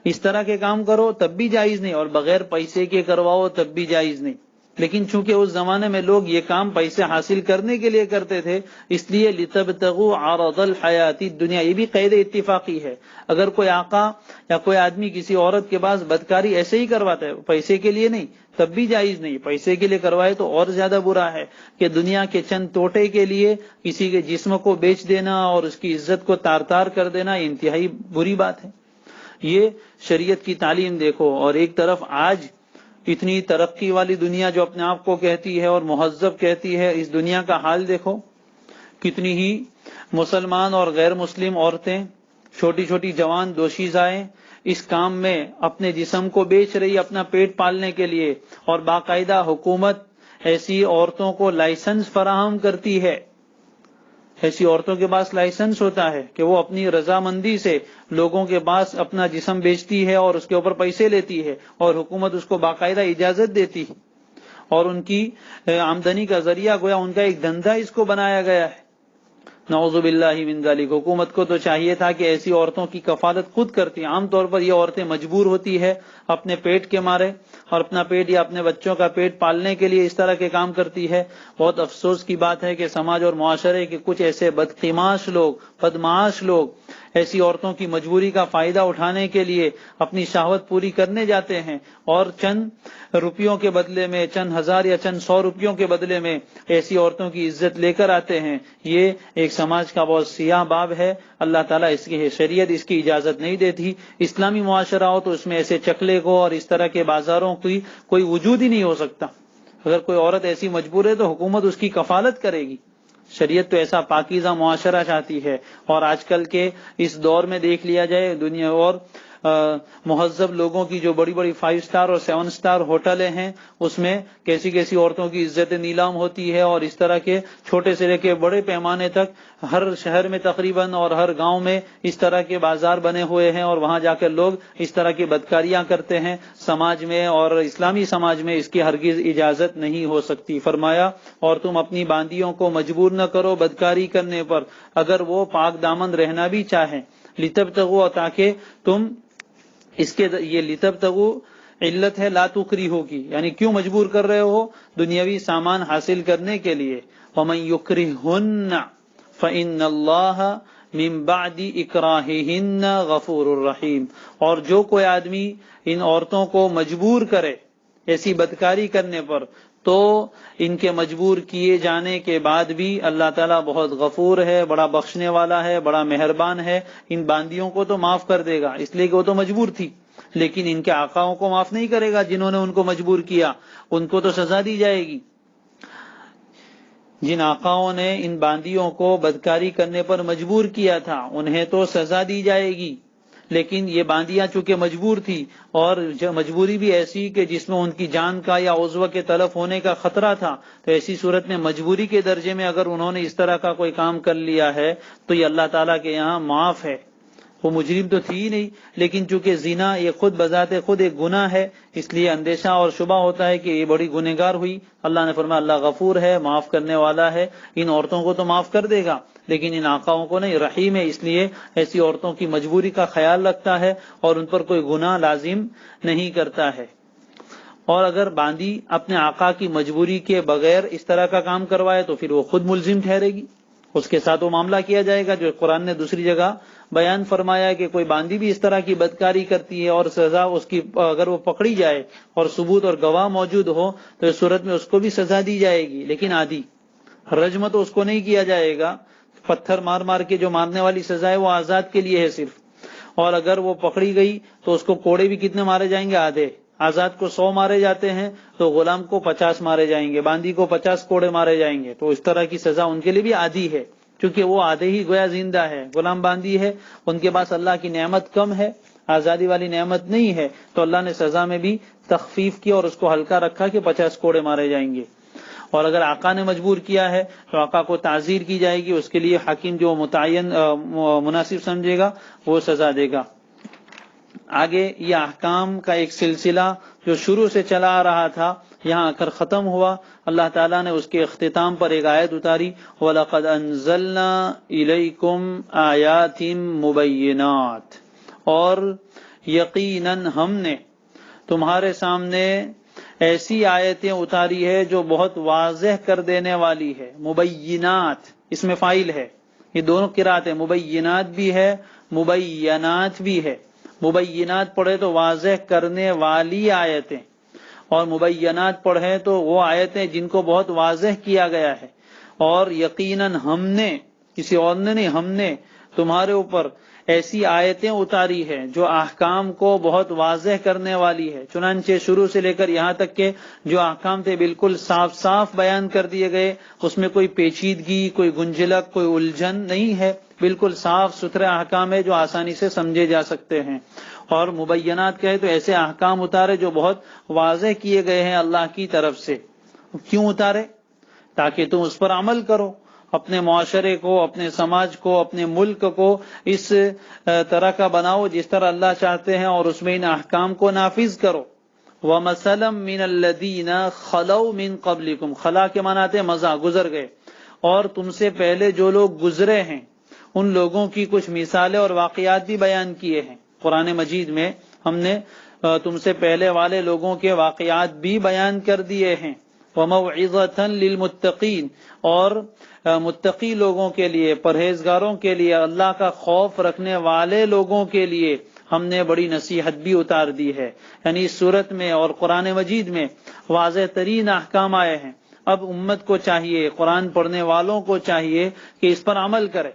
اس طرح کے کام کرو تب بھی جائز نہیں، اور بغیر پیسے کے کرواؤ تب بھی جائز نہیں. لیکن چونکہ اس زمانے میں لوگ یہ کام پیسے حاصل کرنے کے لیے کرتے تھے اس لیے لِتَبْتَغُوا عَرَضَ الْحَيَاةِ الدُّنْيَا، یہ بھی قید اتفاقی ہے. اگر کوئی آقا یا کوئی آدمی کسی عورت کے پاس بدکاری ایسے ہی کرواتا ہے پیسے کے لیے نہیں تب بھی جائز نہیں، پیسے کے لیے کروائے تو اور زیادہ برا ہے کہ دنیا کے چند ٹوٹے کے لیے کسی کے جسم کو بیچ دینا اور اس کی عزت کو تار تار کر دینا انتہائی بری بات ہے. یہ شریعت کی تعلیم دیکھو. اور ایک طرف آج اتنی ترقی والی دنیا جو اپنے آپ کو کہتی ہے اور مہذب کہتی ہے، اس دنیا کا حال دیکھو. کتنی ہی مسلمان اور غیر مسلم عورتیں، چھوٹی چھوٹی جوان دوشیزائیں اس کام میں اپنے جسم کو بیچ رہی اپنا پیٹ پالنے کے لیے، اور باقاعدہ حکومت ایسی عورتوں کو لائسنس فراہم کرتی ہے. ایسی عورتوں کے پاس لائسنس ہوتا ہے کہ وہ اپنی رضامندی سے لوگوں کے پاس اپنا جسم بیچتی ہے اور اس کے اوپر پیسے لیتی ہے، اور حکومت اس کو باقاعدہ اجازت دیتی ہے، اور ان کی آمدنی کا ذریعہ گویا ان کا ایک دھندا اس کو بنایا گیا ہے. نعوذ باللہ من ذالک. حکومت کو تو چاہیے تھا کہ ایسی عورتوں کی کفالت خود کرتی. عام طور پر یہ عورتیں مجبور ہوتی ہے اپنے پیٹ کے مارے اور اپنا پیٹ یا اپنے بچوں کا پیٹ پالنے کے لیے اس طرح کے کام کرتی ہے. بہت افسوس کی بات ہے کہ سماج اور معاشرے کے کچھ ایسے بدقماش لوگ، بدمعاش لوگ ایسی عورتوں کی مجبوری کا فائدہ اٹھانے کے لیے اپنی شہوت پوری کرنے جاتے ہیں اور چند روپیوں کے بدلے میں، چند ہزار یا چند 100 روپیوں کے بدلے میں ایسی عورتوں کی عزت لے کر آتے ہیں، یہ ایک سماج کا بہت سیاہ باب ہے۔ اللہ تعالیٰ اس کی شریعت اس کی اجازت نہیں دیتی۔ اسلامی معاشرہ ہو تو اس میں ایسے چکلے کو اور اس طرح کے بازاروں کی کوئی وجود ہی نہیں ہو سکتا۔ اگر کوئی عورت ایسی مجبور ہے تو حکومت اس کی کفالت کرے گی۔ شریعت تو ایسا پاکیزہ معاشرہ چاہتی ہے، اور آج کل کے اس دور میں دیکھ لیا جائے دنیا اور مہذب لوگوں کی جو بڑی بڑی 5 سٹار اور 7 سٹار ہوٹلیں ہیں، اس میں کیسی کیسی عورتوں کی عزت نیلام ہوتی ہے، اور اس طرح کے چھوٹے سے لے کے بڑے پیمانے تک ہر شہر میں تقریباً اور ہر گاؤں میں اس طرح کے بازار بنے ہوئے ہیں، اور وہاں جا کر لوگ اس طرح کی بدکاریاں کرتے ہیں۔ سماج میں اور اسلامی سماج میں اس کی ہرگز اجازت نہیں ہو سکتی۔ فرمایا اور تم اپنی باندیوں کو مجبور نہ کرو بدکاری کرنے پر اگر وہ پاک دامن رہنا بھی چاہیں، لتبتغوا، تاکہ تم اس کے یہ لتبتغوا علت ہے لا تکریہو کی، یعنی کیوں مجبور کر رہے ہو؟ دنیاوی سامان حاصل کرنے کے لیے۔ ومن یکرہہن فإن اللہ من بعد اکراہہن غفور الرحیم، اور جو کوئی آدمی ان عورتوں کو مجبور کرے ایسی بدکاری کرنے پر، تو ان کے مجبور کیے جانے کے بعد بھی اللہ تعالیٰ بہت غفور ہے، بڑا بخشنے والا ہے، بڑا مہربان ہے۔ ان باندیوں کو تو معاف کر دے گا، اس لیے کہ وہ تو مجبور تھی، لیکن ان کے آقاؤں کو معاف نہیں کرے گا جنہوں نے ان کو مجبور کیا، ان کو تو سزا دی جائے گی۔ جن آقاؤں نے ان باندیوں کو بدکاری کرنے پر مجبور کیا تھا انہیں تو سزا دی جائے گی، لیکن یہ باندیاں چونکہ مجبور تھی، اور مجبوری بھی ایسی کہ جس میں ان کی جان کا یا عضو کے تلف ہونے کا خطرہ تھا، تو ایسی صورت میں مجبوری کے درجے میں اگر انہوں نے اس طرح کا کوئی کام کر لیا ہے تو یہ اللہ تعالیٰ کے یہاں معاف ہے۔ وہ مجرم تو تھی ہی نہیں، لیکن چونکہ زنا یہ خود بذات خود ایک گناہ ہے، اس لیے اندیشہ اور شبہ ہوتا ہے کہ یہ بڑی گنہگار ہوئی۔ اللہ نے فرمایا اللہ غفور ہے، معاف کرنے والا ہے، ان عورتوں کو تو معاف کر دے گا لیکن ان آقاؤں کو نہیں، رحیم ہے، اس لیے ایسی عورتوں کی مجبوری کا خیال رکھتا ہے اور ان پر کوئی گناہ لازم نہیں کرتا ہے۔ اور اگر باندی اپنے آقا کی مجبوری کے بغیر اس طرح کا کام کروائے تو پھر وہ خود ملزم ٹھہرے گی، اس کے ساتھ وہ معاملہ کیا جائے گا جو قرآن نے دوسری جگہ بیان فرمایا ہے کہ کوئی باندی بھی اس طرح کی بدکاری کرتی ہے اور سزا اس کی اگر وہ پکڑی جائے اور ثبوت اور گواہ موجود ہو تو اس صورت میں اس کو بھی سزا دی جائے گی، لیکن آدھی رجم تو اس کو نہیں کیا جائے گا، پتھر مار مار کے جو مارنے والی سزا ہے وہ آزاد کے لیے ہے صرف، اور اگر وہ پکڑی گئی تو اس کو کوڑے بھی کتنے مارے جائیں گے؟ آدھے۔ آزاد کو 100 مارے جاتے ہیں تو غلام کو 50 مارے جائیں گے، باندی کو 50 کوڑے مارے جائیں گے، تو اس طرح کی سزا ان کے لیے بھی آدھی ہے، کیونکہ وہ آدھے ہی گویا زندہ ہے، غلام باندی ہے، ان کے پاس اللہ کی نعمت کم ہے، آزادی والی نعمت نہیں ہے، تو اللہ نے سزا میں بھی تخفیف کی اور اس کو ہلکا رکھا کہ 50 کوڑے مارے جائیں گے۔ اور اگر آقا نے مجبور کیا ہے تو آقا کو تعزیر کی جائے گی، اس کے لیے حاکم جو متعین مناسب سمجھے گا وہ سزا دے گا۔ آگے یہ احکام کا ایک سلسلہ جو شروع سے چلا آ رہا تھا یہاں آ کر ختم ہوا۔ اللہ تعالیٰ نے اس کے اختتام پر ایک آیت اتاری، وَلَقَدْ أَنزَلْنَا إِلَيْكُمْ آيَاتٍ مُبَيِّنَاتٍ، اور یقیناً ہم نے تمہارے سامنے ایسی آیتیں اتاری ہے جو بہت واضح کر دینے والی ہے۔ مبینات اس میں فاعل ہے، یہ دونوں قرات ہے، مبینات بھی ہے مبینات بھی ہے۔ مبینات پڑھے تو واضح کرنے والی آیتیں، اور مبینات پڑھے تو وہ آیتیں جن کو بہت واضح کیا گیا ہے۔ اور یقیناً ہم نے، کسی اور نے نہیں، ہم نے تمہارے اوپر ایسی آیتیں اتاری ہے جو احکام کو بہت واضح کرنے والی ہے۔ چنانچہ شروع سے لے کر یہاں تک کہ جو احکام تھے بالکل صاف صاف بیان کر دیے گئے، اس میں کوئی پیچیدگی، کوئی گنجلک، کوئی الجھن نہیں ہے، بالکل صاف ستھرے احکام ہے جو آسانی سے سمجھے جا سکتے ہیں۔ اور مبینات کہے تو ایسے احکام اتارے جو بہت واضح کیے گئے ہیں اللہ کی طرف سے۔ کیوں اتارے؟ تاکہ تم اس پر عمل کرو، اپنے معاشرے کو، اپنے سماج کو، اپنے ملک کو اس طرح کا بناؤ جس طرح اللہ چاہتے ہیں، اور اس میں ان احکام کو نافذ کرو۔ وَمَثَلًا مِّنَ الَّذِينَ خَلَوْا مِن قَبْلِكُمْ، خلا کے معنی آتے ہیں مضى، گزر گئے، اور تم سے پہلے جو لوگ گزرے ہیں ان لوگوں کی کچھ مثالیں اور واقعات بھی بیان کیے ہیں۔ قرآن مجید میں ہم نے تم سے پہلے والے لوگوں کے واقعات بھی بیان کر دیے ہیں۔ وَمَوْعِظَةً لِّلْمُتَّقِينَ، اور متقی لوگوں کے لیے، پرہیزگاروں کے لیے، اللہ کا خوف رکھنے والے لوگوں کے لیے ہم نے بڑی نصیحت بھی اتار دی ہے۔ یعنی اس صورت میں اور قرآن مجید میں واضح ترین احکام آئے ہیں۔ اب امت کو چاہیے، قرآن پڑھنے والوں کو چاہیے کہ اس پر عمل کرے۔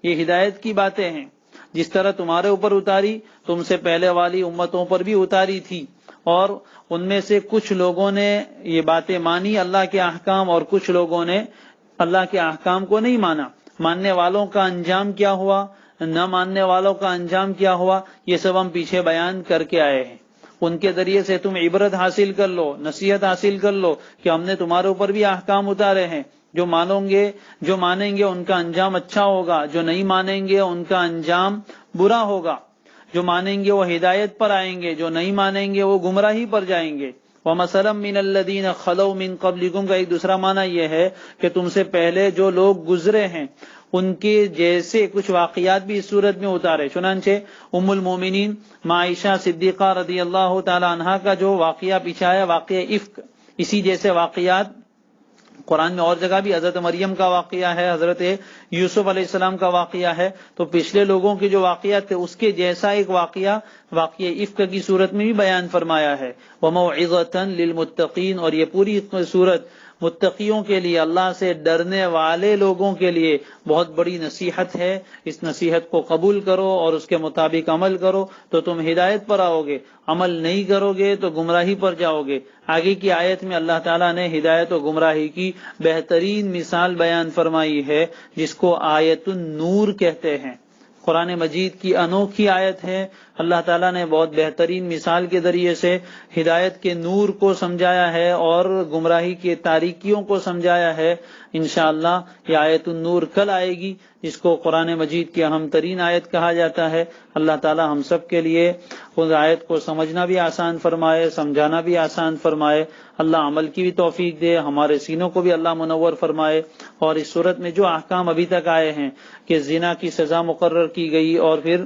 یہ ہدایت کی باتیں ہیں، جس طرح تمہارے اوپر اتاری، تم سے پہلے والی امتوں پر بھی اتاری تھی، اور ان میں سے کچھ لوگوں نے یہ باتیں مانی اللہ کے احکام، اور کچھ لوگوں نے اللہ کے احکام کو نہیں مانا۔ ماننے والوں کا انجام کیا ہوا، نہ ماننے والوں کا انجام کیا ہوا، یہ سب ہم پیچھے بیان کر کے آئے ہیں۔ ان کے ذریعے سے تم عبرت حاصل کر لو، نصیحت حاصل کر لو کہ ہم نے تمہارے اوپر بھی احکام اتارے ہیں۔ جو مانیں گے ان کا انجام اچھا ہوگا، جو نہیں مانیں گے ان کا انجام برا ہوگا۔ جو مانیں گے وہ ہدایت پر آئیں گے، جو نہیں مانیں گے وہ گمراہی پر جائیں گے۔ وَمَثَلًا مِّنَ الَّذِينَ خَلَوْا مِن قَبْلِكُمْ کا ایک دوسرا معنی یہ ہے کہ تم سے پہلے جو لوگ گزرے ہیں ان کے جیسے کچھ واقعات بھی اس صورت میں اتارے۔ چنانچہ ام المومنین عائشہ صدیقہ رضی اللہ تعالی عنہا کا جو واقعہ پیچھے آیا، واقعہ افک، اسی جیسے واقعات قرآن میں اور جگہ بھی حضرت مریم کا واقعہ ہے، حضرت یوسف علیہ السلام کا واقعہ ہے، تو پچھلے لوگوں کے جو واقعات تھے اس کے جیسا ایک واقعہ افک کی صورت میں بھی بیان فرمایا ہے۔ وَمَوْعِظَةً لِّلْمُتَّقِينَ، اور یہ پوری صورت متقیوں کے لیے، اللہ سے ڈرنے والے لوگوں کے لیے بہت بڑی نصیحت ہے۔ اس نصیحت کو قبول کرو اور اس کے مطابق عمل کرو تو تم ہدایت پر آؤ گے، عمل نہیں کرو گے تو گمراہی پر جاؤ گے۔ آگے کی آیت میں اللہ تعالیٰ نے ہدایت و گمراہی کی بہترین مثال بیان فرمائی ہے، جس کو آیت النور کہتے ہیں۔ قرآن مجید کی انوکھی آیت ہے۔ اللہ تعالیٰ نے بہت بہترین مثال کے ذریعے سے ہدایت کے نور کو سمجھایا ہے اور گمراہی کے تاریکیوں کو سمجھایا ہے۔ انشاءاللہ یہ آیت النور کل آئے گی، جس کو قرآن مجید کی اہم ترین آیت کہا جاتا ہے۔ اللہ تعالیٰ ہم سب کے لیے اس آیت کو سمجھنا بھی آسان فرمائے، سمجھانا بھی آسان فرمائے۔ اللہ عمل کی بھی توفیق دے، ہمارے سینوں کو بھی اللہ منور فرمائے۔ اور اس صورت میں جو احکام ابھی تک آئے ہیں کہ زنا کی سزا مقرر کی گئی، اور پھر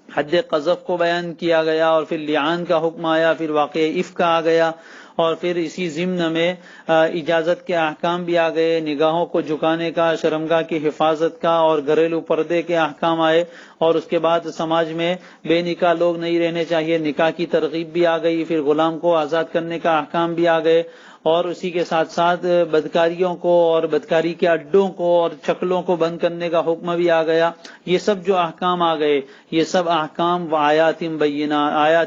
حد قذف کو بیان کیا گیا، اور پھر لعان کا حکم آیا، پھر واقعہ افک آ گیا، اور پھر اسی ضمن میں اجازت کے احکام بھی آ گئے، نگاہوں کو جھکانے کا، شرمگاہ کی حفاظت کا، اور گھریلو پردے کے احکام آئے، اور اس کے بعد سماج میں بے نکاح لوگ نہیں رہنے چاہیے، نکاح کی ترغیب بھی آ گئی، پھر غلام کو آزاد کرنے کا احکام بھی آ گئے، اور اسی کے ساتھ ساتھ بدکاریوں کو اور بدکاری کے اڈوں کو اور چکلوں کو بند کرنے کا حکم بھی آ گیا۔ یہ سب جو احکام آ گئے، یہ سب احکام آیات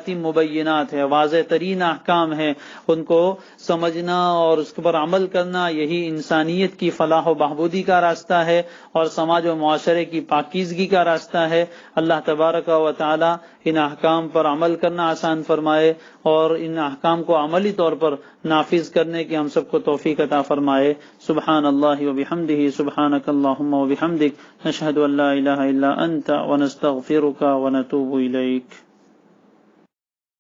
مبینات ہے، واضح ترین احکام ہیں۔ ان کو سمجھنا اور اس پر عمل کرنا، یہی انسانیت کی فلاح و بہبودی کا راستہ ہے اور سماج و معاشرے کی پاکیزگی کا راستہ ہے۔ اللہ تبارک و تعالی ان احکام پر عمل کرنا آسان فرمائے اور ان احکام کو عملی طور پر نافذ کرنے کی ہم سب کو توفیق عطا فرمائے۔ سبحان اللہ و بحمدہ، سبحانک اللہم و بحمدک، نشہد ان لا الہ الا انت ونستغفرک ونتوب الیک۔